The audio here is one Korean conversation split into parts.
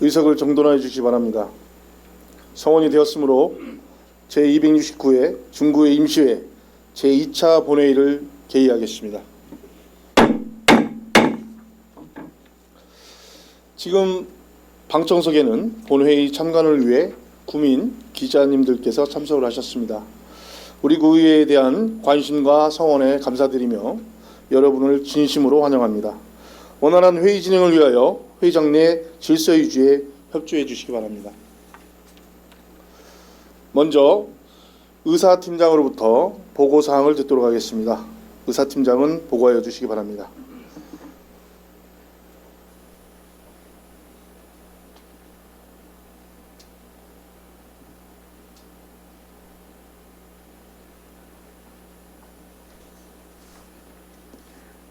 의석을 정돈하여 주시기 바랍니다. 성원이 되었으므로 제269회 중구의 임시회 제2차 본회의를 개의하겠습니다. 지금 방청석에는 본회의 참관을 위해 구민, 기자님들께서 참석을 하셨습니다. 우리 구의회에 대한 관심과 성원에 감사드리며 여러분을 진심으로 환영합니다. 원활한 회의 진행을 위하여 회의장 내 질서 유지에 협조해 주시기 바랍니다. 먼저 의사팀장으로부터 보고사항을 듣도록 하겠습니다. 의사팀장은 보고하여 주시기 바랍니다.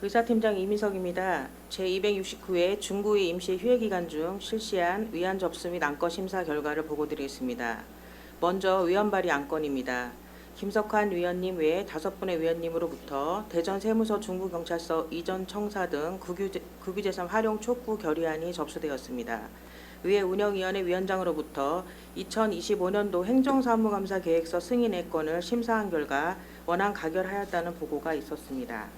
의사팀장 이민석입니다. 제269회 중구의 임시 휴회 기간 중 실시한 위안 접수 및 안건 심사 결과를 보고드리겠습니다. 먼저 위원 발의 안건입니다. 김석환 위원님 외에 5분의 위원님으로부터 대전 세무서 중구경찰서 이전 청사 등 국유재산 활용 촉구 결의안이 접수되었습니다. 의회 운영위원회 위원장으로부터 2025년도 행정사무감사 계획서 승인의 건을 심사한 결과 원안 가결하였다는 보고가 있었습니다.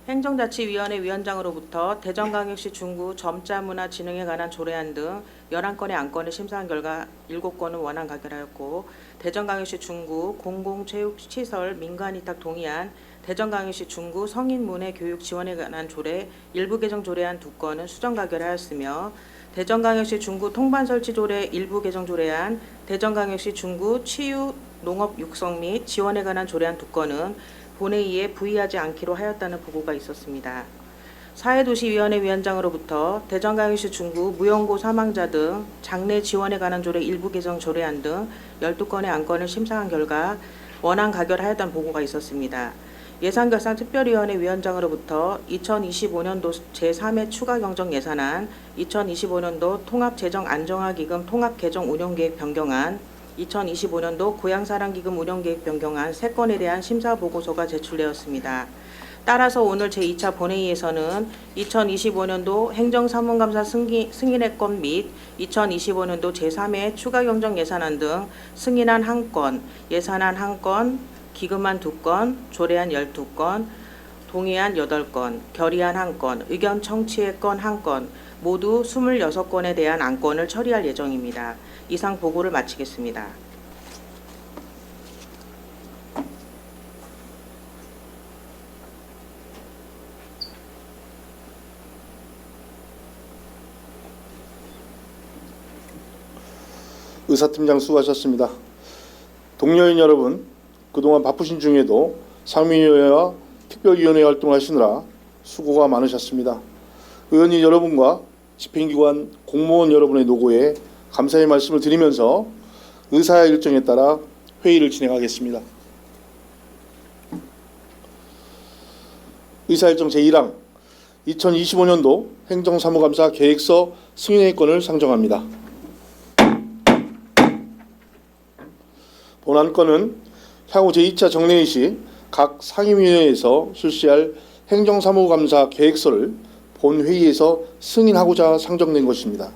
행정자치위원회 위원장으로부터 대전광역시 중구 점자문화 진흥에 관한 조례안 등 11건의 안건을 심사한 결과 7건은 원안 가결하였고, 대전광역시 중구 공공체육시설 민간위탁 동의안, 대전광역시 중구 성인문예 교육 지원에 관한 조례 일부 개정 조례안 2건은 수정 가결하였으며, 대전광역시 중구 통반설치 조례 일부 개정 조례안, 대전광역시 중구 치유 농업 육성 및 지원에 관한 조례안 2건은 본회의에 부의하지 않기로 하였다는 보고가 있었습니다. 사회도시위원회 위원장으로부터 대전광역시 중구 무연고 사망자 등 장례 지원에 관한 조례 일부 개정 조례안 등 12건의 안건을 심사한 결과 원안 가결하였다는 보고가 있었습니다. 예산결산특별위원회 위원장으로부터 2025년도 제3회 추가경정 예산안, 2025년도 통합재정안정화기금 통합개정운영계획 변경안, 2025년도 고향사랑기금 운영계획 변경안 3건에 대한 심사보고서가 제출되었습니다. 따라서 오늘 제2차 본회의에서는 2025년도 행정사무감사 승인의 건 및 2025년도 제3회 추가경정 예산안 등 승인안 1건, 예산안 1건, 기금안 2건, 조례안 12건, 동의안 8건, 결의안 1건, 의견 청취의 건 1건, 모두 26건에 대한 안건을 처리할 예정입니다. 이상 보고를 마치겠습니다. 의사팀장 수고하셨습니다. 동료인 여러분, 그동안 바쁘신 중에도 상임위원회와 특별위원회 활동을 하시느라 수고가 많으셨습니다. 의원님 여러분과 집행기관 공무원 여러분의 노고에 감사의 말씀을 드리면서 의사의 일정에 따라 회의를 진행하겠습니다. 의사일정 제1항 2025년도 행정사무감사 계획서 승인의 건을 상정합니다. 본안건은 향후 제2차 정례회 시 각 상임위원회에서 실시할 행정사무감사 계획서를 본회의에서 승인하고자 상정된 것입니다.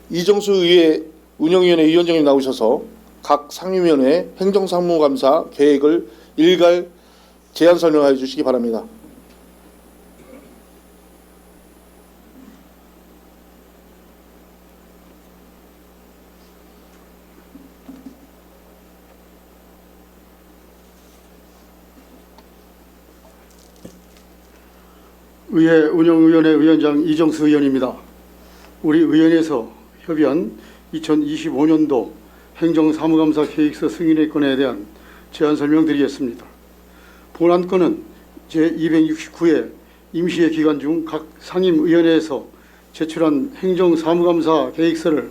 이정수 의회 운영위원회 위원장님 나오셔서 각 상임위원회 행정사무감사 계획을 일괄 제안 설명하여 주시기 바랍니다. 의회 운영위원회 위원장 이정수 의원입니다. 우리 의원에서 협의한 2025년도 행정사무감사 계획서 승인의 건에 대한 제안 설명드리겠습니다. 본안건은 제269회 임시회 기간 중 각 상임위원회에서 제출한 행정사무감사 계획서를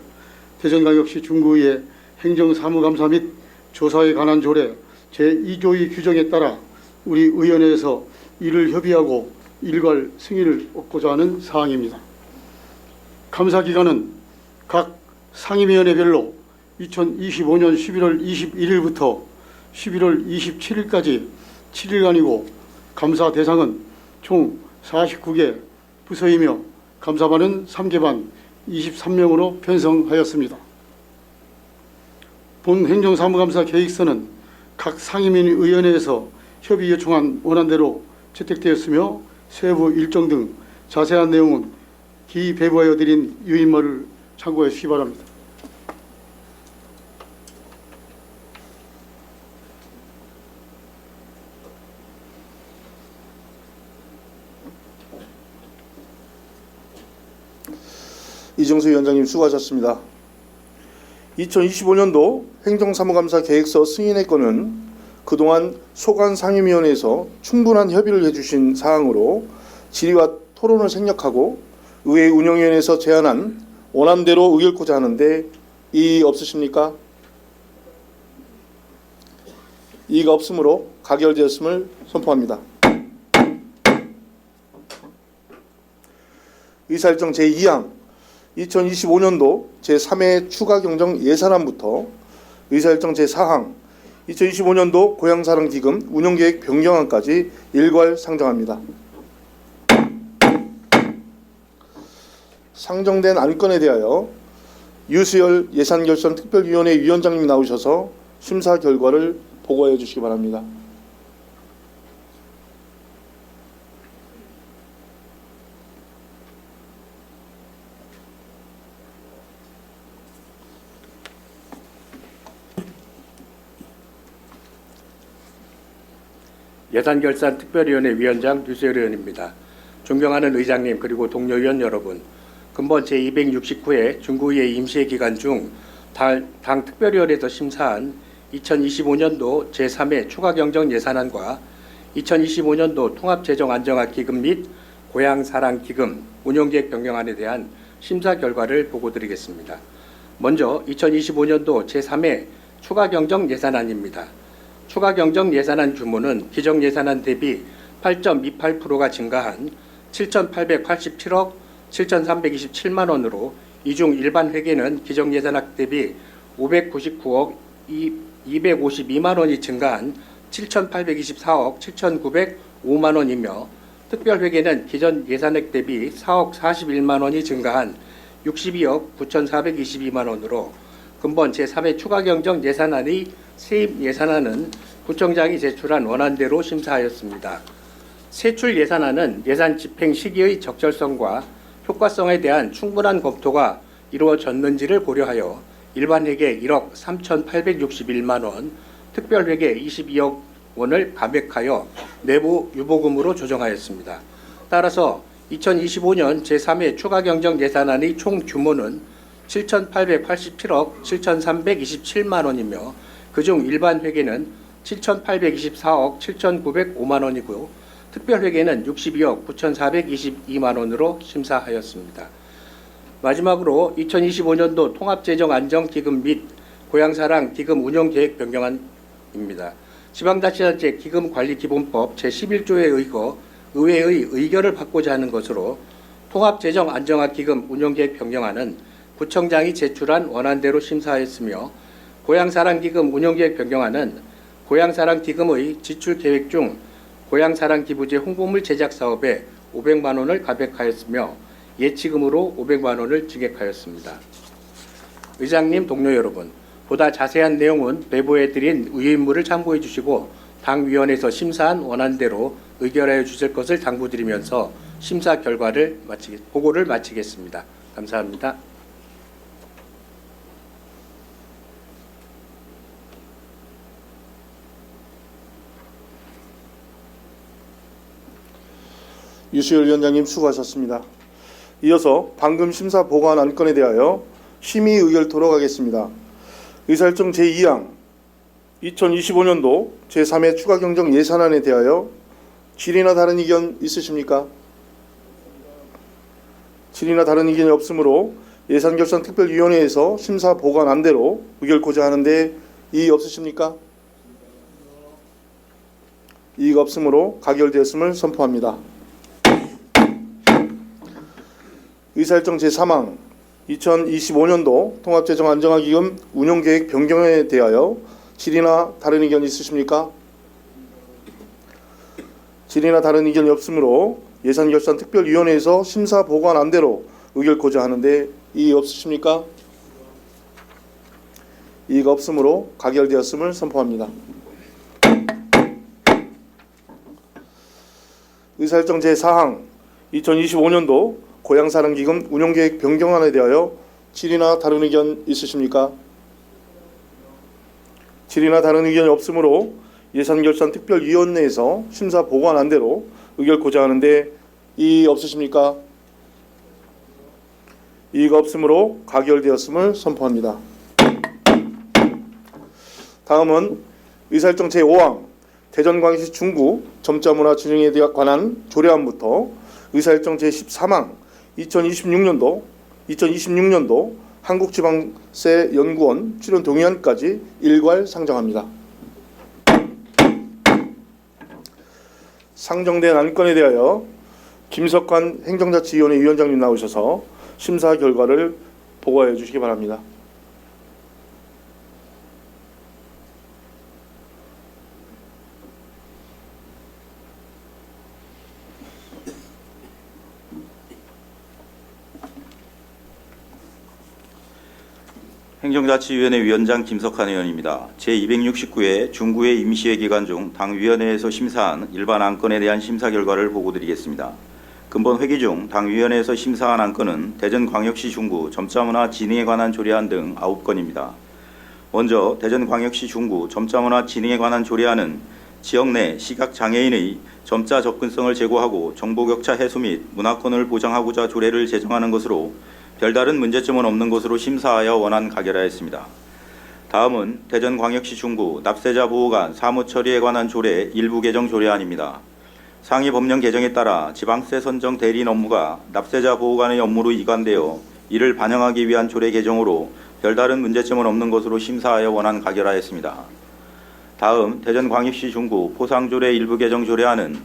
대전광역시 중구의 행정사무감사 및 조사에 관한 조례 제2조의 규정에 따라 우리 의원회에서 이를 협의하고 일괄 승인을 얻고자 하는 사항입니다. 감사기간은 각 상임위원회별로 2025년 11월 21일부터 11월 27일까지 7일간이고 감사 대상은 총 49개 부서이며 감사반은 3개반 23명으로 편성하였습니다. 본 행정사무감사 계획서는 각 상임위 의원회에서 협의 요청한 원안대로 채택되었으며 세부 일정 등 자세한 내용은 기배부하여 드린 유인물을 참고해 주시기 바랍니다. 이정수 위원장님 수고하셨습니다. 2025년도 행정사무감사 계획서 승인의 건은 그동안 소관 상임위원회에서 충분한 협의를 해주신 사항으로 질의와 토론을 생략하고 의회 운영위원회에서 제안한 원안대로 의결코자 하는데 이의 없으십니까? 이의가 없으므로 가결되었음을 선포합니다. 의사일정 제2항 2025년도 제3회 추가경정 예산안부터 의사일정 제4항 2025년도 고향사랑기금 운영계획 변경안까지 일괄 상정합니다. 상정된 안건에 대하여 유수열 예산결산특별위원회 위원장님이 나오셔서 심사 결과를 보고해 주시기 바랍니다. 예산결산특별위원회 위원장 유수열 의원입니다. 존경하는 의장님 그리고 동료 의원 여러분, 근본 제269회 중구의회 임시회 기간 중 당 특별위원회에서 심사한 2025년도 제3회 추가경정 예산안과 2025년도 통합재정안정화기금 및 고향사랑기금 운영계획 변경안에 대한 심사 결과를 보고드리겠습니다. 먼저 2025년도 제3회 추가경정 예산안입니다. 추가경정 예산안 규모는 기정예산안 대비 8.28%가 증가한 7,887억 7,327만 원으로 이 중 일반 회계는 기정예산안 대비 599억 252만 원이 증가한 7,824억 7,905만 원이며 특별회계는 기존 예산액 대비 4억 41만 원이 증가한 62억 9,422만 원으로 근본 제3회 추가경정 예산안의 세입 예산안은 구청장이 제출한 원안대로 심사하였습니다. 세출 예산안은 예산 집행 시기의 적절성과 효과성에 대한 충분한 검토가 이루어졌는지를 고려하여 일반회계 1억 3,861만 원, 특별회계 22억 원을 감액하여 내부 유보금으로 조정하였습니다. 따라서 2025년 제3회 추가경정 예산안의 총 규모는 7,887억 7,327만 원이며 그중 일반 회계는 7,824억 7,905만 원이고 특별회계는 62억 9,422만 원으로 심사하였습니다. 마지막으로 2025년도 통합재정안정기금 및 고향사랑기금 운영계획 변경안입니다. 지방자치단체 기금관리기본법 제11조에 의거 의회의 의결을 받고자 하는 것으로 통합재정안정화기금 운영계획 변경안은 구청장이 제출한 원안대로 심사하였으며 고향사랑기금 운영계획 변경안은 고향사랑기금의 지출계획 중 고향사랑기부제 홍보물 제작 사업에 500만 원을 감액하였으며 예치금으로 500만 원을 증액하였습니다. 의장님, 동료 여러분, 보다 자세한 내용은 배부해드린 의회인물을 참고해 주시고 당위원회에서 심사한 원안대로 의결하여 주실 것을 당부드리면서 심사 결과를 보고를 마치겠습니다. 감사합니다. 유수열 위원장님 수고하셨습니다. 이어서 방금 심사 보고한 안건에 대하여 심의 의결토록 하겠습니다. 의사일정 제2항 2025년도 제3회 추가경정 예산안에 대하여 질의나 다른 의견 있으십니까? 질의나 다른 의견이 없으므로 예산결산특별위원회에서 심사 보고한 안대로 의결코자 하는데 이의 없으십니까? 이의가 없으므로 가결되었음을 선포합니다. 의사일정 제3항 2025년도 통합재정안정화기금 운영계획 변경에 대하여 질의나 다른 의견 있으십니까? 질의나 다른 의견이 없으므로 예산결산특별위원회에서 심사 보고한 대로 의결코자 하는데 이의 없으십니까? 이의가 없으므로 가결되었음을 선포합니다. 의사일정 제4항 2025년도 고향사랑기금 운용계획 변경안에 대하여 질의나 다른 의견 있으십니까? 질의나 다른 의견이 없으므로 예산결산특별위원회에서 심사 보고한 대로 의결코자 하는데 이의 없으십니까? 이의가 없으므로 가결되었음을 선포합니다. 다음은 의사일정 제5항 대전광역시 중구 점자문화 진흥에 관한 조례안부터 의사일정 제13항 2026년도 한국지방세 연구원 출연 동의안까지 일괄 상정합니다. 상정된 안건에 대하여 김석환 행정자치위원회 위원장님 나오셔서 심사 결과를 보고해 주시기 바랍니다. 행정자치위원회 위원장 김석환 의원입니다. 제269회 중구의 임시회 기간 중 당위원회에서 심사한 일반 안건에 대한 심사 결과를 보고드리겠습니다. 근본 회기 중 당위원회에서 심사한 안건은 대전광역시 중구 점자문화 진흥에 관한 조례안 등 9건입니다. 먼저 대전광역시 중구 점자문화 진흥에 관한 조례안은 지역 내 시각장애인의 점자 접근성을 제고하고 정보격차 해소 및 문화권을 보장하고자 조례를 제정하는 것으로 별다른 문제점은 없는 것으로 심사하여 원안 가결하였습니다. 다음은 대전광역시 중구 납세자 보호관 사무처리에 관한 조례 일부 개정 조례안입니다. 상위 법령 개정에 따라 지방세 선정 대리인 업무가 납세자 보호관의 업무로 이관되어 이를 반영하기 위한 조례 개정으로 별다른 문제점은 없는 것으로 심사하여 원안 가결하였습니다. 다음 대전광역시 중구 포상조례 일부 개정 조례안은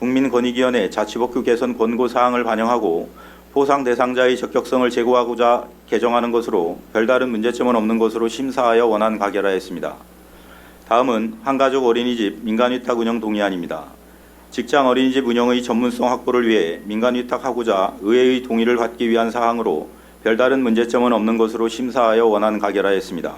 국민권익위원회 자치법규 개선 권고사항을 반영하고 포상 대상자의 적격성을 제고하고자 개정하는 것으로 별다른 문제점은 없는 것으로 심사하여 원안 가결하였습니다. 다음은 한가족 어린이집 민간위탁 운영 동의안입니다. 직장 어린이집 운영의 전문성 확보를 위해 민간위탁하고자 의회의 동의를 받기 위한 사항으로 별다른 문제점은 없는 것으로 심사하여 원안 가결하였습니다.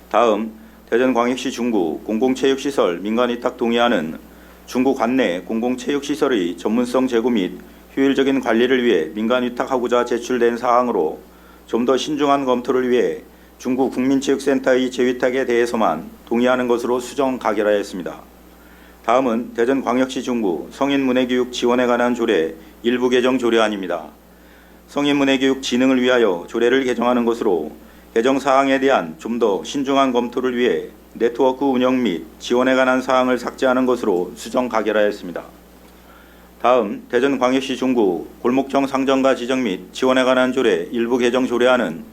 다음 대전광역시 중구 공공체육시설 민간위탁 동의안은 중구 관내 공공체육시설의 전문성 제고 및 효율적인 관리를 위해 민간위탁하고자 제출된 사항으로 좀 더 신중한 검토를 위해 중구 국민체육센터의 재위탁에 대해서만 동의하는 것으로 수정 가결하였습니다. 다음은 대전광역시 중구 성인문예교육 지원에 관한 조례 일부 개정 조례안입니다. 성인문예교육 진흥을 위하여 조례를 개정하는 것으로 개정 사항에 대한 좀 더 신중한 검토를 위해 네트워크 운영 및 지원에 관한 사항을 삭제하는 것으로 수정 가결하였습니다. 다음 대전광역시 중구 골목형 상점가 지정 및 지원에 관한 조례 일부 개정 조례안은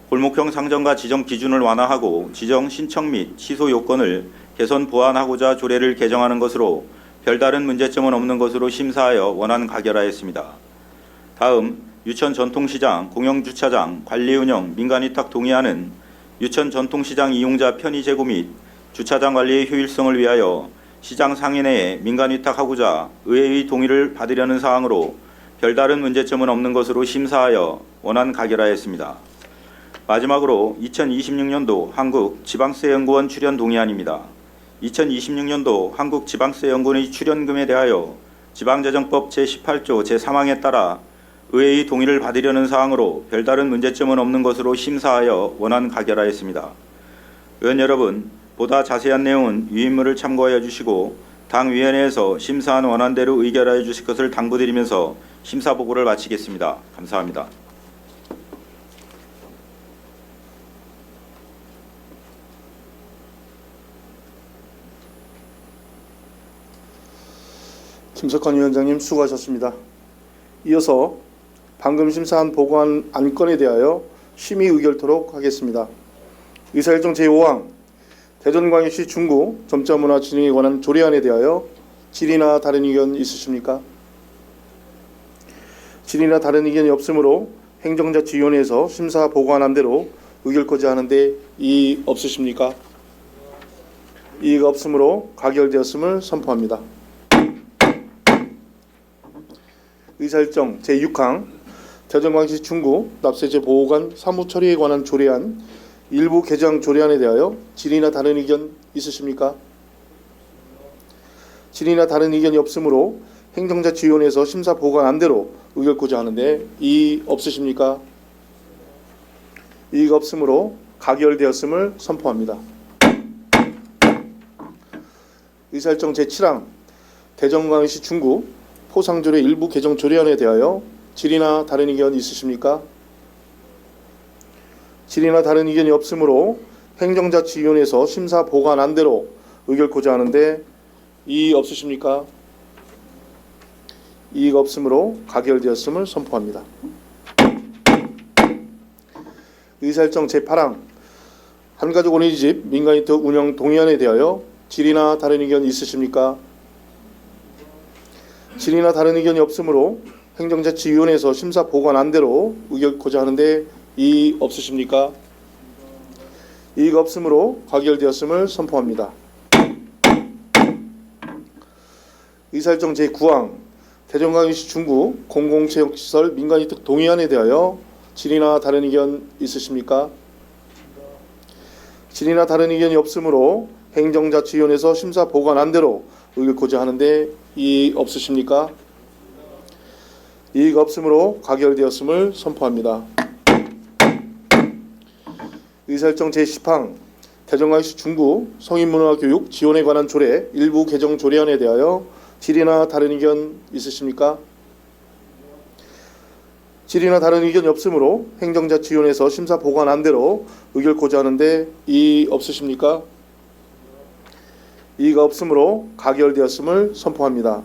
골목형 상점가 지정 기준을 완화하고 지정 신청 및 취소 요건을 개선 보완하고자 조례를 개정하는 것으로 별다른 문제점은 없는 것으로 심사하여 원안 가결하였습니다. 다음 유천 전통시장 공영주차장 관리 운영 민간위탁 동의안은 유천 전통시장 이용자 편의 제고 및 주차장 관리의 효율성을 위하여 시장 상인회에 민간위탁하고자 의회의 동의를 받으려는 사항으로 별다른 문제점은 없는 것으로 심사하여 원안 가결하였습니다. 마지막으로 2026년도 한국지방세연구원 출연 동의안입니다. 2026년도 한국지방세연구원의 출연금에 대하여 지방재정법 제18조 제3항에 따라 의회의 동의를 받으려는 사항으로 별다른 문제점은 없는 것으로 심사하여 원안 가결하였습니다. 의원 여러분, 보다 자세한 내용은 유인물을 참고하여 주시고 당위원회에서 심사한 원안대로 의결하여 주실 것을 당부드리면서 심사 보고를 마치겠습니다. 감사합니다. 김석환 위원장님 수고하셨습니다. 이어서 방금 심사한 보고한 안건에 대하여 심의 의결토록 하겠습니다. 의사일정 제5항 대전광역시 중구 점자문화 진흥에 관한 조례안에 대하여 질의나 다른 의견 있으십니까? 질의나 다른 의견이 없으므로 행정자치위원회에서 심사 보고한 대로 의결코자 하는데 이의 없으십니까? 이의가 없으므로 가결되었음을 선포합니다. 의사일정 제6항 대전광역시 중구 납세제 보호관 사무 처리에 관한 조례안 일부 개정 조례안에 대하여 질의나 다른 의견 있으십니까? 질의나 다른 의견이 없으므로 행정자치위원회에서 심사 보관 안대로 의결코자 하는데 이의 없으십니까? 이의가 없으므로 가결되었음을 선포합니다. 의사일정 제7항 대전광역시 중구 포상조례 일부 개정 조례안에 대하여 질의나 다른 의견 있으십니까? 질의나 다른 의견이 없으므로 행정자치위원회에서 심사 보관 안대로 의결코자 하는데 이의 없으십니까? 이의가 없으므로 가결되었음을 선포합니다. 의사일정 제8항 한가족 어린이집 민간인터 운영 동의안에 대하여 질의나 다른 의견 있으십니까? 질의나 다른 의견이 없으므로 행정자치위원회에서 심사 보관 안대로 의결코자 하는데 이의 없으십니까? 이의가 없으므로 가결되었음을 선포합니다. 의사일정 제9항 대전광역시 중구 공공체육시설 민간이득 동의안에 대하여 질의나 다른 의견 있으십니까? 질의나 다른 의견이 없으므로 행정자치위원회에서 심사 보관 안대로 의결코자 하는데 이의 없으십니까? 이의가 없으므로 가결되었음을 선포합니다. 의사일정 제10항 대전광역시 중구 성인문화교육 지원에 관한 조례 일부 개정 조례안에 대하여 질의나 다른 의견 있으십니까? 질의나 다른 의견이 없으므로 행정자치위원회에서 심사 보관 안대로 의결코자 하는데 이의 없으십니까? 이의가 없으므로 가결되었음을 선포합니다.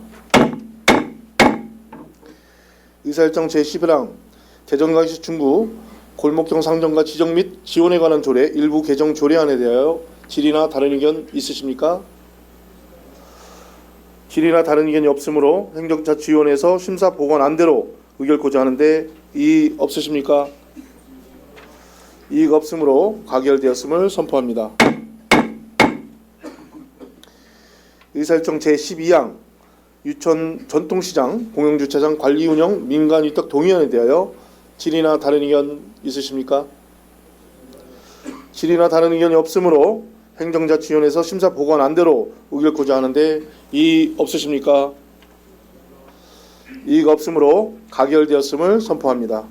의사일정 제11항 대전광역시 중구 골목형 상점과 지정 및 지원에 관한 조례 일부 개정 조례안에 대하여 질의나 다른 의견 있으십니까? 질의나 다른 의견이 없으므로 행정자치위원회에서 심사 보관 안대로 의결코자 하는데 이의 없으십니까? 이의가 없으므로 가결되었음을 선포합니다. 의사일정 제12항 유천 전통시장 공영주차장 관리 운영 민간위탁 동의안에 대하여 질의나 다른 의견 있으십니까? 질의나 다른 의견이 없으므로 행정자치위원회에서 심사 보관 안대로 의결코자 하는데 이의 없으십니까? 이의가 없으므로 가결되었음을 선포합니다.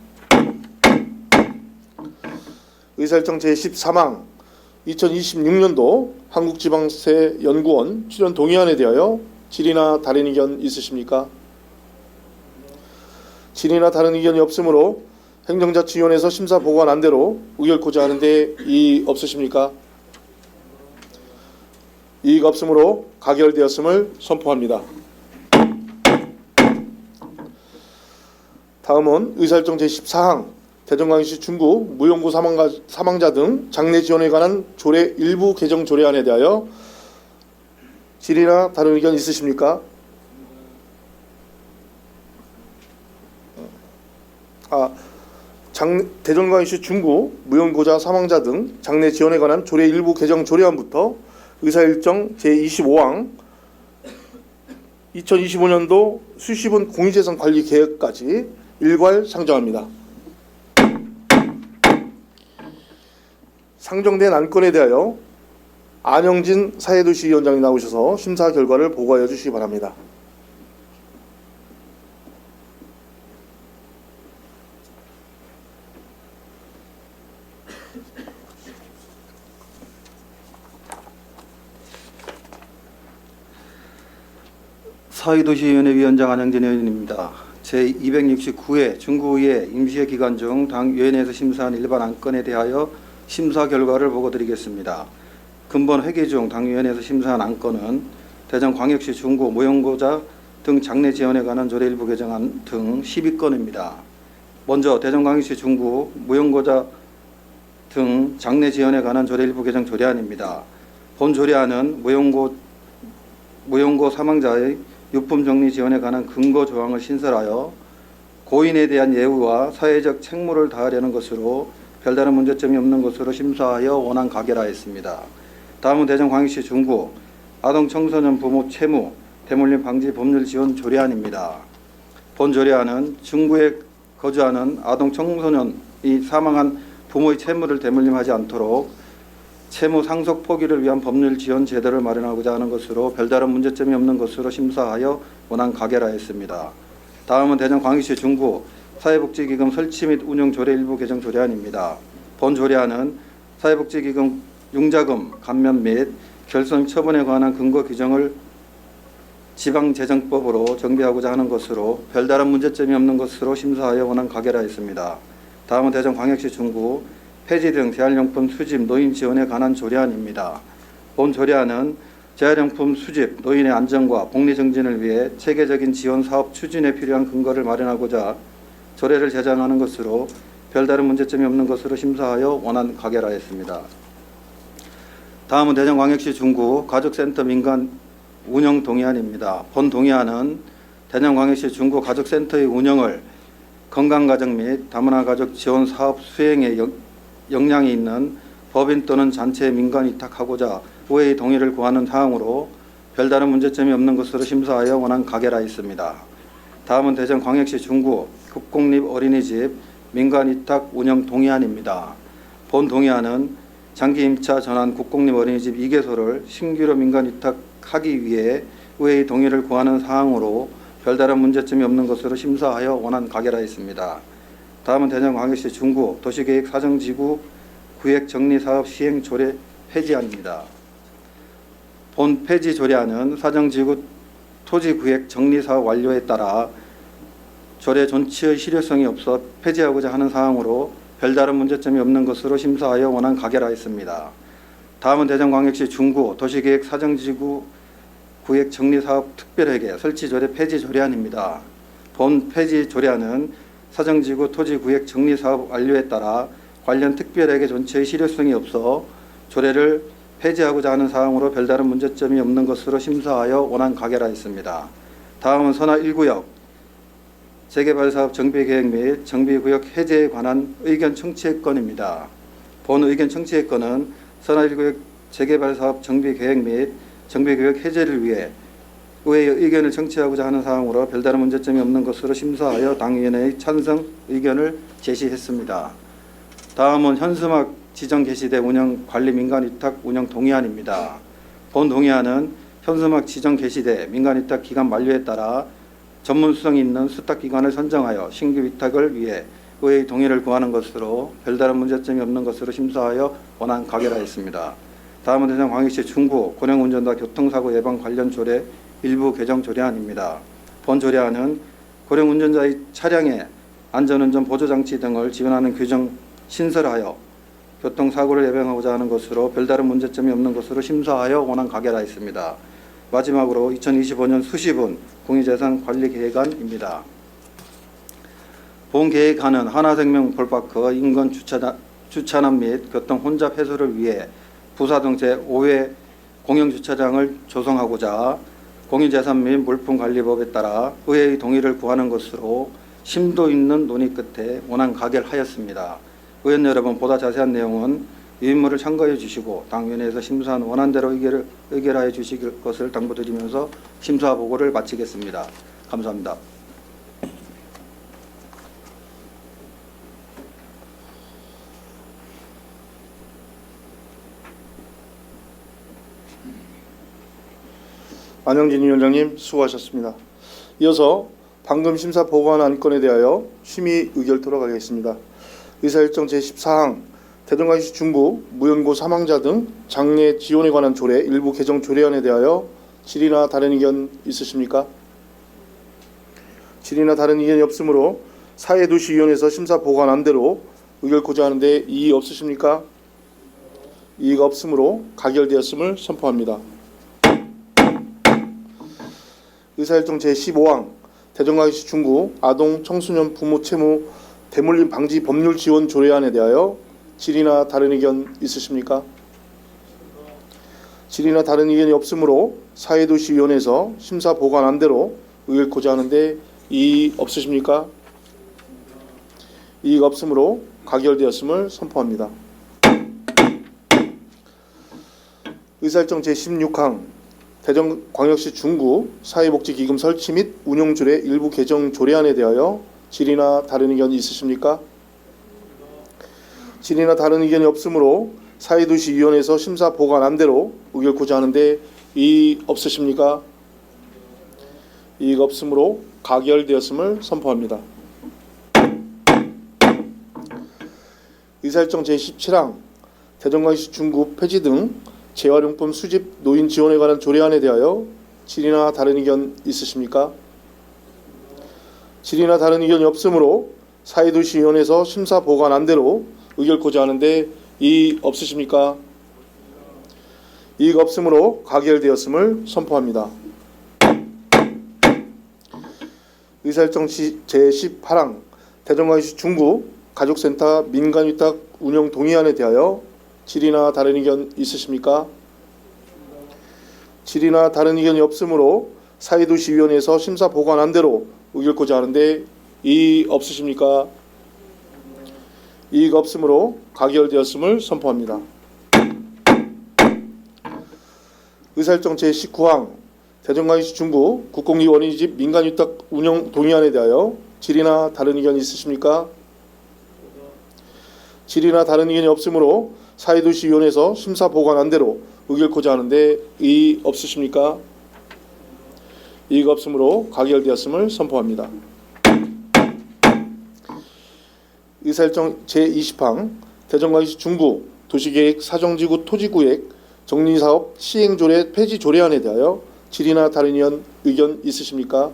의사일정 제13항 2026년도 한국지방세 연구원 출연 동의안에 대하여 질의나 다른 의견 있으십니까? 질의나 다른 의견이 없으므로 행정자치위원회에서 심사 보관 안대로 의결코자 하는데 이의 없으십니까? 이의가 없으므로 가결되었음을 선포합니다. 다음은 의사일정 제14항 대전광역시 중구 무용고 사망자 등 장례 지원에 관한 조례 일부 개정 조례안에 대하여 질의나 다른 의견 있으십니까? 대전광역시 중구 무용고자 사망자 등 장례 지원에 관한 조례 일부 개정 조례안부터 의사일정 제25항 2025년도 수시분 공유재산 관리 계획까지 일괄 상정합니다. 상정된 안건에 대하여 안영진 사회도시위원장이 나오셔서 심사 결과를 보고하여 주시기 바랍니다. 사회도시위원회 위원장 안영진 의원입니다. 제269회 중구의회 임시회 기간 중 당 위원회에서 심사한 일반 안건에 대하여 심사 결과를 보고드리겠습니다. 근본 회기 중 당위원회에서 심사한 안건은 대전광역시 중구 무용고자 등 장례 지원에 관한 조례 일부 개정안 등 12건입니다. 먼저 대전광역시 중구 무용고자 등 장례 지원에 관한 조례 일부 개정 조례안입니다. 본 조례안은 무용고 사망자의 유품 정리 지원에 관한 근거 조항을 신설하여 고인에 대한 예우와 사회적 책무를 다하려는 것으로 별다른 문제점이 없는 것으로 심사하여 원안 가결하였습니다. 다음은 대전광역시 중구 아동 청소년 부모 채무 대물림 방지 법률 지원 조례안입니다. 본 조례안은 중구에 거주하는 아동 청소년이 사망한 부모의 채무를 대물림하지 않도록 채무 상속 포기를 위한 법률 지원 제도를 마련하고자 하는 것으로 별다른 문제점이 없는 것으로 심사하여 원안 가결하였습니다. 다음은 대전광역시 중구 사회복지기금 설치 및 운영 조례 일부 개정 조례안입니다. 본 조례안은 사회복지기금 융자금 감면 및 결손 처분에 관한 근거 규정을 지방재정법으로 정비하고자 하는 것으로 별다른 문제점이 없는 것으로 심사하여 원안 가결하였습니다. 다음은 대전광역시 중구 폐지 등 재활용품 수집 노인 지원에 관한 조례안입니다. 본 조례안은 재활용품 수집 노인의 안전과 복리 증진을 위해 체계적인 지원 사업 추진에 필요한 근거를 마련하고자 조례를 제정하는 것으로 별다른 문제점이 없는 것으로 심사하여 원안 가결하였습니다. 다음은 대전광역시 중구 가족센터 민간 운영 동의안입니다. 본 동의안은 대전광역시 중구 가족센터의 운영을 건강가정 및 다문화 가족 지원 사업 수행에 역량이 있는 법인 또는 단체에 민간 위탁하고자 의회의 동의를 구하는 사항으로 별다른 문제점이 없는 것으로 심사하여 원안 가결하였습니다. 다음은 대전광역시 중구 국공립 어린이집 민간 위탁 운영 동의안입니다. 본 동의안은 장기 임차 전환 국공립 어린이집 2개소를 신규로 민간 위탁하기 위해 의회의 동의를 구하는 사항으로 별다른 문제점이 없는 것으로 심사하여 원안 가결하였습니다. 다음은 대전광역시 중구 도시계획 사정지구 구획 정리사업 시행 조례 폐지안입니다. 본 폐지 조례안은 사정지구 토지구획 정리사업 완료에 따라 조례 존치의 실효성이 없어 폐지하고자 하는 사항으로 별다른 문제점이 없는 것으로 심사하여 원안 가결하였습니다. 다음은 대전광역시 중구 도시계획 사정지구 구획 정리사업 특별회계 설치 조례 폐지 조례안입니다. 본 폐지 조례안은 사정지구 토지구획 정리사업 완료에 따라 관련 특별회계 존치의 실효성이 없어 조례를 폐지하고자 하는 사항으로 별다른 문제점이 없는 것으로 심사하여 원안 가결하였습니다. 다음은 선화 1구역 재개발사업 정비계획 및 정비구역 해제에 관한 의견 청취의 건입니다. 본 의견 청취의 건은 선화 1구역 재개발사업 정비계획 및 정비구역 해제를 위해 의회의 의견을 청취하고자 하는 사항으로 별다른 문제점이 없는 것으로 심사하여 당위원회의 찬성 의견을 제시했습니다. 다음은 현수막 지정 게시대 운영 관리 민간 위탁 운영 동의안입니다. 본 동의안은 현수막 지정 게시대 민간 위탁 기간 만료에 따라 전문성이 있는 수탁기관을 선정하여 신규 위탁을 위해 의회의 동의를 구하는 것으로 별다른 문제점이 없는 것으로 심사하여 원안 가결하였습니다. 다음은 대전광역시 중구 고령운전자 교통사고 예방 관련 조례 일부 개정 조례안입니다. 본 조례안은 고령운전자의 차량에 안전운전 보조장치 등을 지원하는 규정 신설하여 교통사고를 예방하고자 하는 것으로 별다른 문제점이 없는 것으로 심사하여 원안 가결하였습니다. 마지막으로 2025년 수시분 공유재산 관리 계획안입니다. 본 계획안은 하나생명 볼파크 인근 주차난 및 교통 혼잡 해소를 위해 부사동 제5회 공영주차장을 조성하고자 공유재산 및 물품관리법에 따라 의회의 동의를 구하는 것으로 심도 있는 논의 끝에 원안 가결하였습니다. 의원 여러분, 보다 자세한 내용은 위임물을 참고해 주시고 당위원회에서 심사한 원안대로 의결하여 주실 것을 당부드리면서 심사 보고를 마치겠습니다. 감사합니다. 안영진 위원장님 수고하셨습니다. 이어서 방금 심사 보고한 안건에 대하여 심의 의결토록 하겠습니다. 의사일정 제14항 대전광역시 중구 무연고 사망자 등 장례 지원에 관한 조례 일부 개정 조례안에 대하여 질의나 다른 의견 있으십니까? 질의나 다른 의견이 없으므로 사회도시위원회에서 심사 보고한 안대로 의결코자 하는데 이의 없으십니까? 이의가 없으므로 가결되었음을 선포합니다. 의사일정 제15항 대전광역시 중구 아동 청소년 부모 채무 대물림 방지 법률 지원 조례안에 대하여 질의나 다른 의견 있으십니까? 질의나 다른 의견이 없으므로 사회도시위원회에서 심사 보고한 안대로 의결코자 하는데 이의 없으십니까? 이의가 없으므로 가결되었음을 선포합니다. 의사일정 제16항 대전광역시 중구 사회복지기금 설치 및 운용조례 일부 개정 조례안에 대하여 질의나 다른 의견 있으십니까? 질의나 다른 의견이 없으므로 사회도시위원회에서 심사 보관 안대로 의결코자 하는데 이의 없으십니까? 이의가 없으므로 가결되었음을 선포합니다. 의사일정 제17항 대전광역시 중구 폐지 등 재활용품 수집 노인 지원에 관한 조례안에 대하여 질의나 다른 의견 있으십니까? 질의나 다른 의견이 없으므로 사회도시위원회에서 심사 보관 안대로 의결코자 하는데 이의 없으십니까? 이의가 없으므로 가결되었음을 선포합니다. 의사일정 제18항 대전광역시 중구 가족센터 민간위탁 운영 동의안에 대하여 질의나 다른 의견 있으십니까? 질의나 다른 의견이 없으므로 사회도시위원회에서 심사 보관 안대로 의결코자 하는데 이의 없으십니까? 이의가 없으므로 가결되었음을 선포합니다. 의사일정 제19항 대전광역시 중구 국공립 어린이집 민간위탁 운영 동의안에 대하여 질의나 다른 의견 있으십니까? 질의나 다른 의견이 없으므로 사회도시위원회에서 심사 보관 안대로 의결코자 하는데 이의 없으십니까? 이의가 없으므로 가결되었음을 선포합니다. 의사일정 제20항 대전광역시 중구 도시계획 사정지구 토지구획 정리사업 시행조례 폐지 조례안에 대하여 질의나 다른 의견 있으십니까?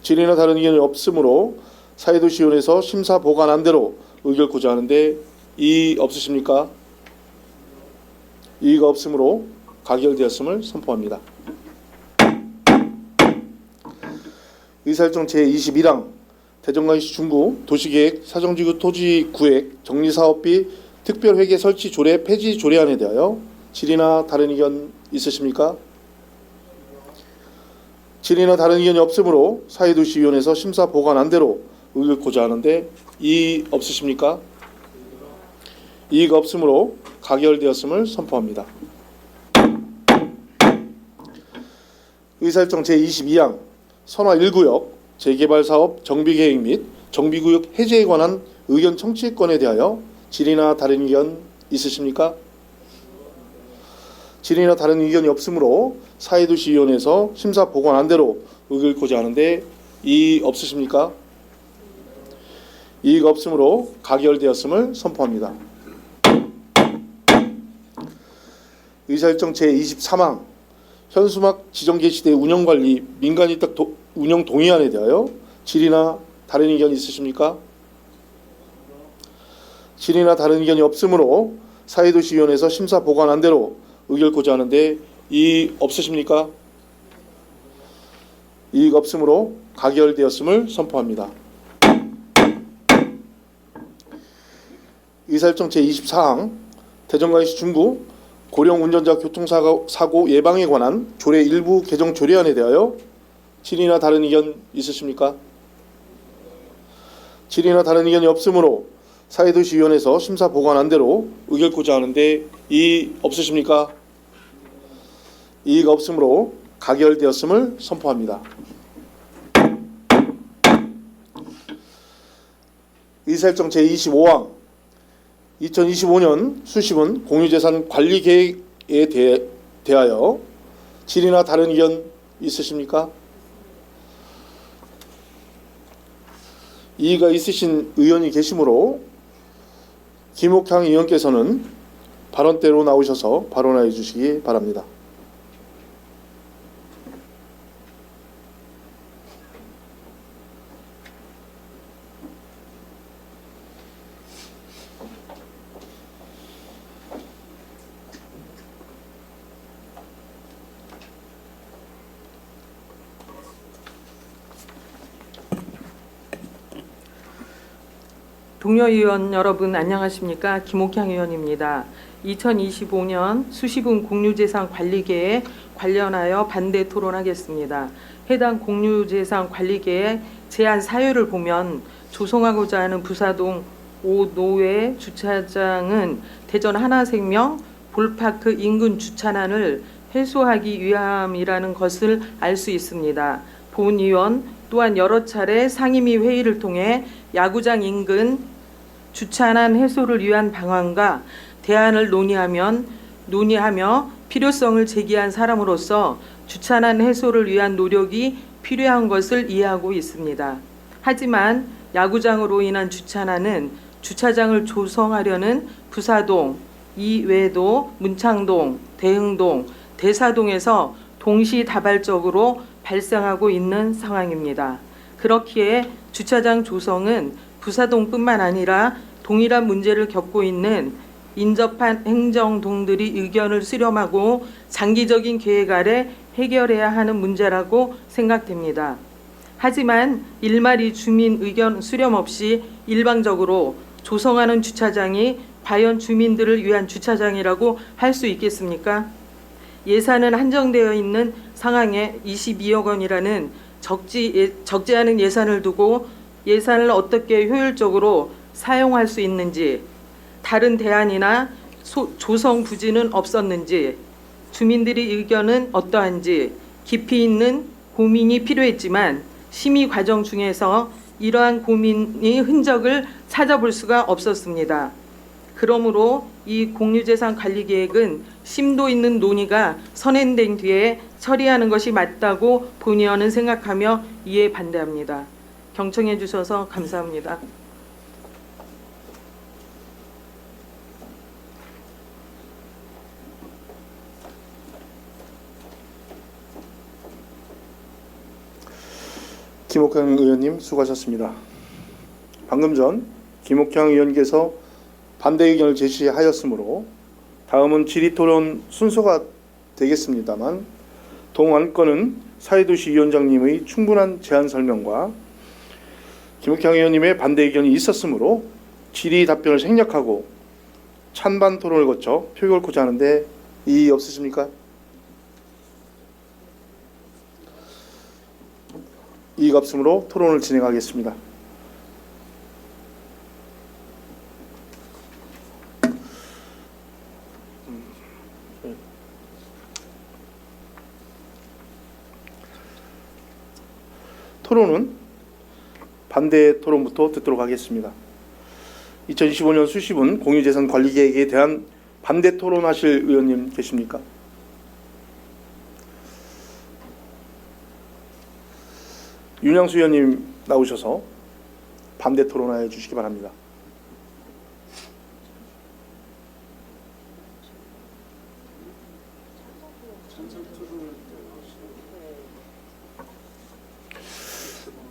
질의나 다른 의견이 없으므로 사회도시위원회에서 심사 보관 안대로 의결코자 하는데 이의 없으십니까? 이의가 없으므로 가결되었음을 선포합니다. 의사일정 제21항 대전광역시 중구 도시계획 사정지구 토지구획 정리사업비 특별회계 설치 조례 폐지 조례안에 대하여 질의나 다른 의견 있으십니까? 질의나 다른 의견이 없으므로 사회도시위원회에서 심사 보관 안대로 의결코자 하는데 이의 없으십니까? 이의가 없으므로 가결되었음을 선포합니다. 의사일정 제22항 선화 1구역 재개발사업 정비계획 및 정비구역 해제에 관한 의견 청취권에 대하여 질의나 다른 의견 있으십니까? 질의나 다른 의견이 없으므로 사회도시위원회에서 심사 보관 안대로 의결코자 하는데 이의 없으십니까? 이의가 없으므로 가결되었음을 선포합니다. 의사일정 제23항 현수막 지정 개시대 운영관리 민간위탁 운영 동의안에 대하여 질의나 다른 의견 있으십니까? 질의나 다른 의견이 없으므로 사회도시위원회에서 심사 보관 안대로 의결코자 하는데 이의 없으십니까? 이의가 없으므로 가결되었음을 선포합니다. 의사일정 제24항 대전광역시 중구 고령 운전자 교통사고 예방에 관한 조례 일부 개정 조례안에 대하여 질의나 다른 의견 있으십니까? 질의나 다른 의견이 없으므로 사회도시위원회에서 심사 보관 안대로 의결코자 하는데 이의 없으십니까? 이의가 없으므로 가결되었음을 선포합니다. 의사일정 제25항 2025년 수시분 공유재산 관리 계획에 대하여 질의나 다른 의견 있으십니까? 이의가 있으신 의원이 계시므로 김옥향 의원께서는 발언대로 나오셔서 발언하여 주시기 바랍니다. 동료 의원 여러분 안녕하십니까? 김옥향 의원입니다. 2025년 수시분 공유재산 관리계획 관련하여 반대 토론하겠습니다. 해당 공유재산 관리계획 제안 사유를 보면 조성하고자 하는 부사동 5노회 주차장은 대전 하나생명 볼파크 인근 주차난을 해소하기 위함이라는 것을 알 수 있습니다. 본 의원 또한 여러 차례 상임위 회의를 통해 야구장 인근 주차난 해소를 위한 방안과 대안을 논의하며 필요성을 제기한 사람으로서 주차난 해소를 위한 노력이 필요한 것을 이해하고 있습니다. 하지만 야구장으로 인한 주차난은 주차장을 조성하려는 부사동 이외에도 문창동, 대흥동, 대사동에서 동시다발적으로 발생하고 있는 상황입니다. 그렇기에 주차장 조성은 부사동뿐만 아니라 동일한 문제를 겪고 있는 인접한 행정동들이 의견을 수렴하고 장기적인 계획 아래 해결해야 하는 문제라고 생각됩니다. 하지만 일말이 주민 의견 수렴 없이 일방적으로 조성하는 주차장이 과연 주민들을 위한 주차장이라고 할 수 있겠습니까? 예산은 한정되어 있는 상황에 22억 원이라는 적지 않은 예산을 두고 예산을 어떻게 효율적으로 사용할 수 있는지, 다른 대안이나 조성 부지는 없었는지, 주민들의 의견은 어떠한지 깊이 있는 고민이 필요했지만 심의 과정 중에서 이러한 고민의 흔적을 찾아볼 수가 없었습니다. 그러므로 이 공유재산관리계획은 심도 있는 논의가 선행된 뒤에 처리하는 것이 맞다고 본의원은 생각하며 이에 반대합니다. 경청해 주셔서 감사합니다. 김옥향 의원님 수고하셨습니다. 방금 전 김옥향 의원께서 반대 의견을 제시하였으므로 다음은 질의토론 순서가 되겠습니다만 동안건은 사회도시위원장님의 충분한 제안 설명과 김옥향 의원님의 반대 의견이 있었으므로 질의 답변을 생략하고 찬반 토론을 거쳐 표결코자 하는데 이의 없으십니까? 이의가 없으므로 토론을 진행하겠습니다. 토론은 반대 토론부터 듣도록 하겠습니다. 2025년 수시분 공유재산 관리계획에 대한 반대 토론하실 의원님 계십니까? 윤양수 의원님 나오셔서 반대 토론하여 주시기 바랍니다.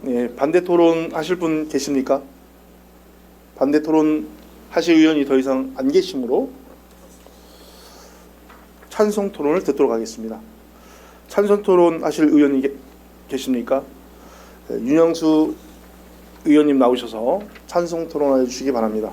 네, 반대 토론 하실 분 계십니까? 반대 토론 하실 의원이 더 이상 안 계시므로 찬성 토론을 듣도록 하겠습니다. 찬성 토론 하실 의원이 계십니까? 윤영수 의원님 나오셔서 찬성 토론해 주시기 바랍니다.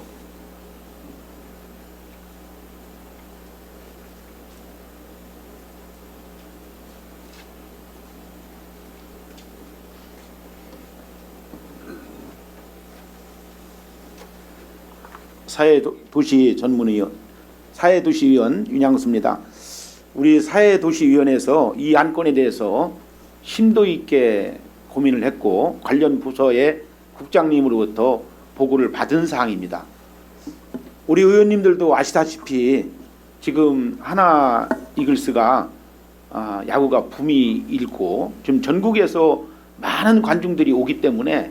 사회도시위원 윤양수입니다. 우리 사회도시위원회에서 이 안건에 대해서 심도 있게 고민을 했고 관련 부서의 국장님으로부터 보고를 받은 사항입니다. 우리 의원님들도 아시다시피 지금 하나 이글스가 야구가 붐이 일고 지금 전국에서 많은 관중들이 오기 때문에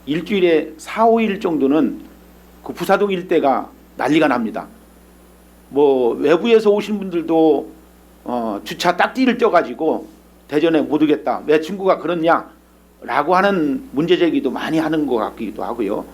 일주일에 4, 5일 정도는 그 부사동 일대가 난리가 납니다. 뭐 외부에서 오신 분들도 주차 딱지를 떼가지고 대전에 못 오겠다. 왜 친구가 그렇냐라고 하는 문제 제기도 많이 하는 것 같기도 하고요.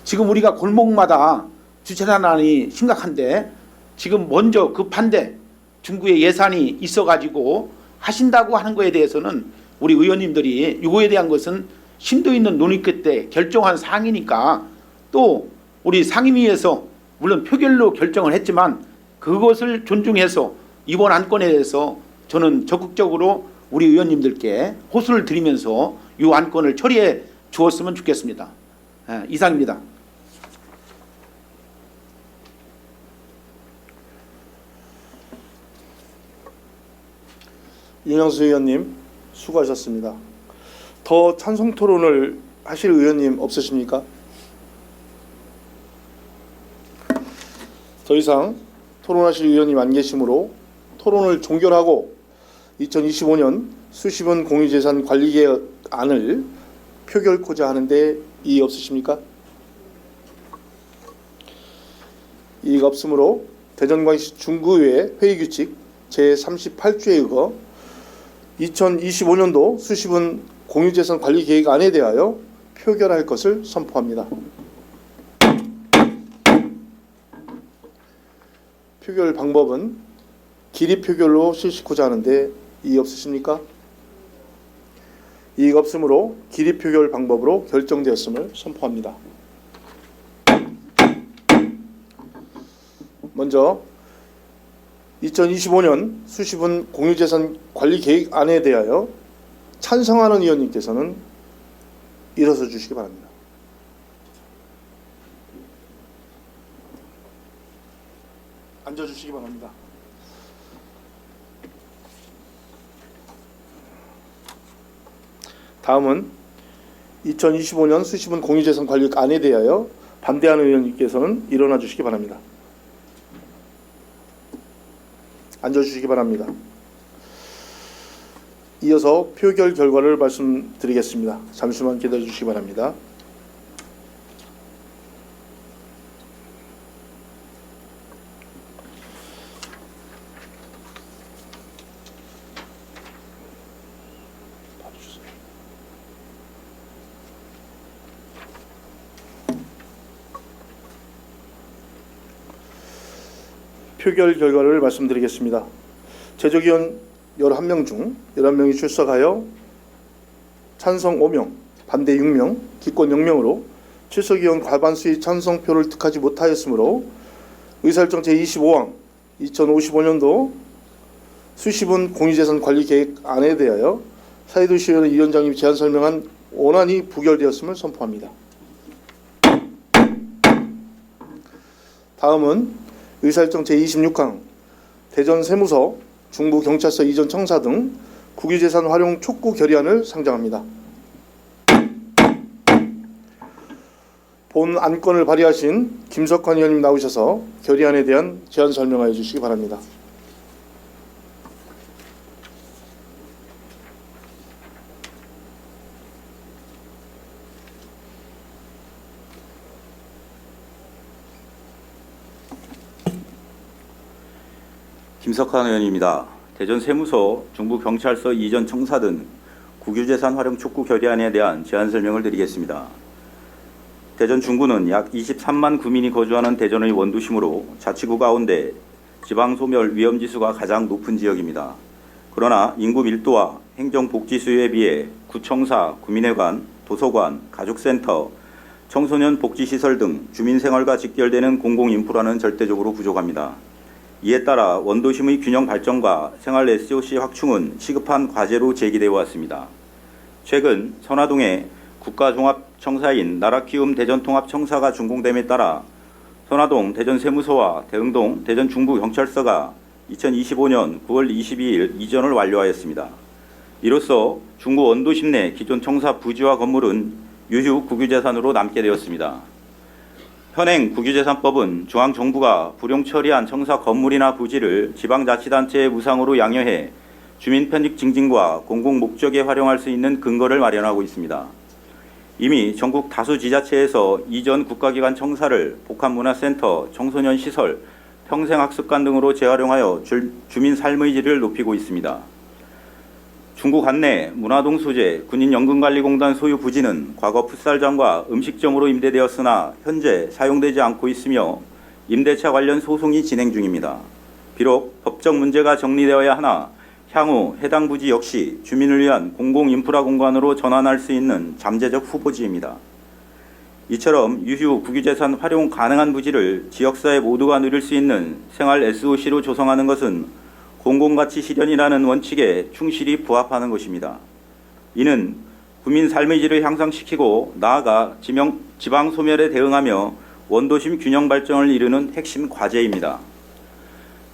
지금 우리가 골목마다 주차난이 심각한데 지금 먼저 급한데 중구에 예산이 있어가지고 하신다고 하는 거에 대해서는 우리 의원님들이 이거에 대한 것은 심도 있는 논의 끝에 결정한 사항이니까 또 우리 상임위에서 물론 표결로 결정을 했지만 그것을 존중해서 이번 안건에 대해서 저는 적극적으로 우리 의원님들께 호소를 드리면서 이 안건을 처리해 주었으면 좋겠습니다. 이상입니다. 윤영수 의원님 수고하셨습니다. 더 찬성 토론을 하실 의원님 없으십니까? 더 이상 토론하실 의원님 안 계시므로 토론을 종결하고 2025년 수시분 공유재산 관리계획안을 표결코자 하는데 이의 없으십니까? 이의가 없으므로 대전광역시 중구의회 회의규칙 제38조에 의거 2025년도 수시분 공유재산 관리계획안에 대하여 표결할 것을 선포합니다. 표결 방법은 기립표결로 실시코자 하는데 이의 없으십니까? 이의가 없으므로 기립표결 방법으로 결정되었음을 선포합니다. 먼저 2025년 수시분 공유재산 관리계획안에 대하여 찬성하는 의원님께서는 일어서 주시기 바랍니다. 앉아주시기 바랍니다. 다음은 2025년 수시분 공유재산 관리계획안에 대하여 반대하는 의원님께서는 일어나 주시기 바랍니다. 앉아주시기 바랍니다. 이어서 표결 결과를 말씀드리겠습니다. 잠시만 기다려 주시기 바랍니다. 표결 결과를 말씀드리겠습니다. 제적위원 11명 중 11명이 출석하여 찬성 5명, 반대 6명, 기권 0명으로 출석위원 과반수의 찬성표를 득하지 못하였으므로 의사일정 제25항 2055년도 수시분 공유재산 관리계획안에 대하여 사회도시위원회 위원장님이 제안 설명한 원안이 부결되었음을 선포합니다. 다음은 의사일정 제26항 대전세무서, 중부경찰서 이전 청사 등 국유재산 활용 촉구 결의안을 상정합니다. 본 안건을 발의하신 김석환 의원님 나오셔서 결의안에 대한 제안 설명하여 주시기 바랍니다. 김석환 의원입니다. 대전세무서, 중부경찰서 이전 청사 등 국유재산 활용 촉구 결의안에 대한 제안 설명을 드리겠습니다. 대전 중구는 약 23만 구민이 거주하는 대전의 원도심으로 자치구 가운데 지방소멸 위험지수가 가장 높은 지역입니다. 그러나 인구 밀도와 행정복지 수요에 비해 구청사, 구민회관, 도서관, 가족센터, 청소년 복지시설 등 주민생활과 직결되는 공공인프라는 절대적으로 부족합니다. 이에 따라 원도심의 균형 발전과 생활 SOC 확충은 시급한 과제로 제기되어 왔습니다. 최근 선화동에 국가종합청사인 나라키움 대전통합청사가 준공됨에 따라 선화동 대전세무서와 대흥동 대전중부경찰서가 2025년 9월 22일 이전을 완료하였습니다. 이로써 중구 원도심 내 기존 청사 부지와 건물은 유휴 국유재산으로 남게 되었습니다. 현행 국유재산법은 중앙정부가 불용 처리한 청사 건물이나 부지를 지방자치단체의 무상으로 양여해 주민편익 증진과 공공목적에 활용할 수 있는 근거를 마련하고 있습니다. 이미 전국 다수 지자체에서 이전 국가기관 청사를 복합문화센터, 청소년시설, 평생학습관 등으로 재활용하여 주민 삶의 질을 높이고 있습니다. 중구 관내 문화동 소재 군인연금관리공단 소유 부지는 과거 풋살장과 음식점으로 임대되었으나 현재 사용되지 않고 있으며 임대차 관련 소송이 진행 중입니다. 비록 법적 문제가 정리되어야 하나 향후 해당 부지 역시 주민을 위한 공공인프라 공간으로 전환할 수 있는 잠재적 후보지입니다. 이처럼 유휴 국유재산 활용 가능한 부지를 지역사회 모두가 누릴 수 있는 생활 SOC로 조성하는 것은 공공가치 실현이라는 원칙에 충실히 부합하는 것입니다. 이는 국민 삶의 질을 향상시키고 나아가 지방 소멸에 대응하며 원도심 균형 발전을 이루는 핵심 과제입니다.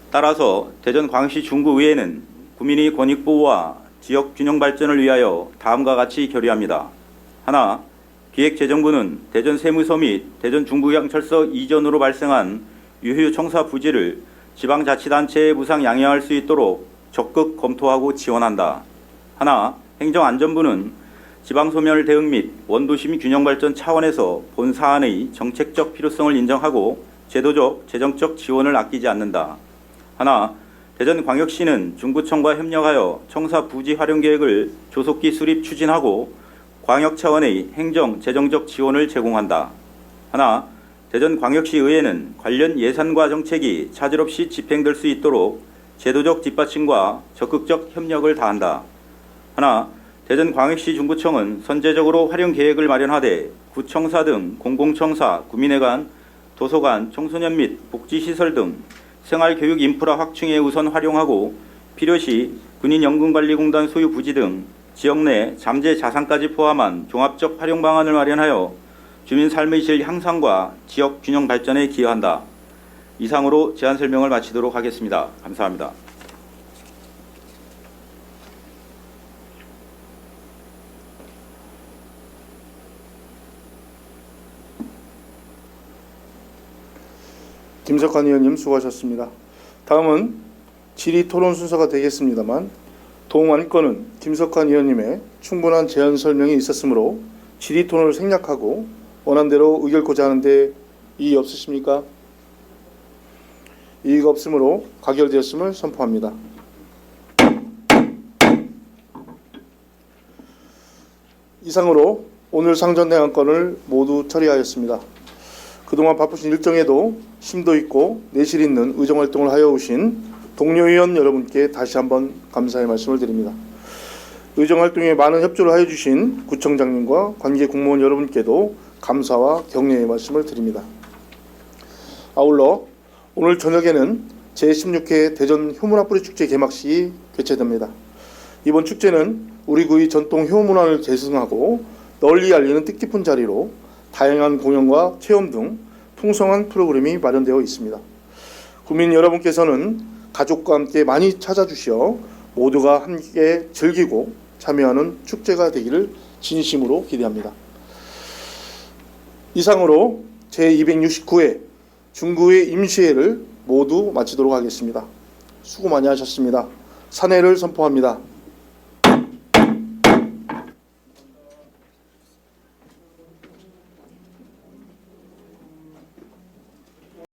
따라서 대전광역시 중구의회는 구민의 권익보호와 지역 균형 발전을 위하여 다음과 같이 결의합니다. 하나, 기획재정부는 대전 세무서 및 대전 중부경찰서 이전으로 발생한 유휴 청사 부지를 지방자치단체에 무상 양해할 수 있도록 적극 검토하고 지원한다. 하나, 행정안전부는 지방소멸 대응 및 원도심 균형 발전 차원에서 본 사안의 정책적 필요성을 인정하고 제도적, 재정적 지원을 아끼지 않는다. 하나, 대전광역시는 중구청과 협력하여 청사 부지 활용 계획을 조속히 수립 추진하고 광역 차원의 행정, 재정적 지원을 제공한다. 하나, 대전광역시의회는 관련 예산과 정책이 차질 없이 집행될 수 있도록 제도적 뒷받침과 적극적 협력을 다한다. 하나, 대전광역시 중구청은 선제적으로 활용 계획을 마련하되 구청사 등 공공청사, 구민회관, 도서관, 청소년 및 복지시설 등 생활교육 인프라 확충에 우선 활용하고 필요시 군인연금관리공단 소유 부지 등 지역 내 잠재 자산까지 포함한 종합적 활용 방안을 마련하여 주민 삶의 질 향상과 지역 균형 발전에 기여한다. 이상으로 제안 설명을 마치도록 하겠습니다. 감사합니다. 김석환 의원님 수고하셨습니다. 다음은 질의 토론 순서가 되겠습니다만 동안건은 김석환 의원님의 충분한 제안 설명이 있었으므로 질의 토론을 생략하고 원안대로 의결코자 하는데 이의 없으십니까? 이의가 없으므로 가결되었음을 선포합니다. 이상으로 오늘 상정된 안건을 모두 처리하였습니다. 그동안 바쁘신 일정에도 심도 있고 내실 있는 의정활동을 하여 오신 동료 의원 여러분께 다시 한번 감사의 말씀을 드립니다. 의정활동에 많은 협조를 하여 주신 구청장님과 관계 공무원 여러분께도 감사와 격려의 말씀을 드립니다. 아울러 오늘 저녁에는 제16회 대전 효문화뿌리 축제 개막식이 개최됩니다. 이번 축제는 우리 구의 전통 효문화를 계승하고 널리 알리는 뜻깊은 자리로 다양한 공연과 체험 등 풍성한 프로그램이 마련되어 있습니다. 구민 여러분께서는 가족과 함께 많이 찾아주시어 모두가 함께 즐기고 참여하는 축제가 되기를 진심으로 기대합니다. 이상으로 제269회 중구의 임시회를 모두 마치도록 하겠습니다. 수고 많이 하셨습니다. 산회를 선포합니다.